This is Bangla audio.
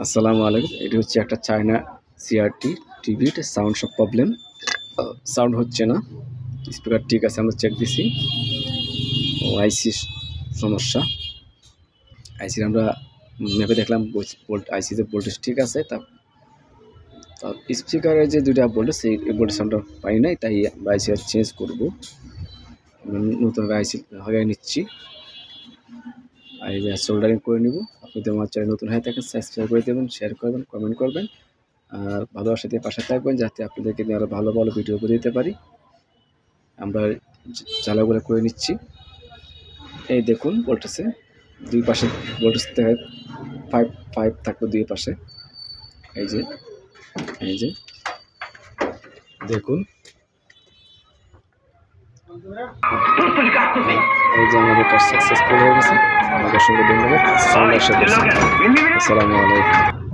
আসসালামু আলাইকুম। এটি হচ্ছে একটা চায়না সিআরটি টিভির সাউন্ড সব প্রবলেম, সাউন্ড হচ্ছে না। স্পিকার ঠিক আছে, আমরা চেক দিছি। ও আইসি সমস্যা। আইসির আমরা ম্যাপে দেখলাম আইসিতে ভোল্টেজ ঠিক আছে। তা স্পিকারের যে দুইটা ভোল্টেজ, সেই ভোল্টেজ আমরা পাই নাই, তাই আমরা আইসি চেঞ্জ করব। নতুন আইসি হারিয়ে নিচ্ছি, সোল্ডারিং করে নিব। আপনি তো আমার চ্যানেল নতুন হয়ে থাকেন, সাবস্ক্রাইব করে দেবেন, শেয়ার করবেন, কমেন্ট করবেন, আর ভালোবাসা দিয়ে পাশে থাকবেন, যাতে আপনাদেরকে নিয়ে আরও ভালো ভালো ভিডিও করে দিতে পারি। আমরা চালাগুলো করে নিচ্ছি। এই দেখুন, ভোল্টেজে দুই পাশে ভোল্টেজ থেকে 5 থাকবে দুই পাশে। এই যে দেখুন, এই যে আমাদের কাজ সাকসেসফুল হয়ে গেছে। আমাদের সঙ্গে ধন্যবাদ। সাউন্ড আসে। আসসালামু আলাইকুম।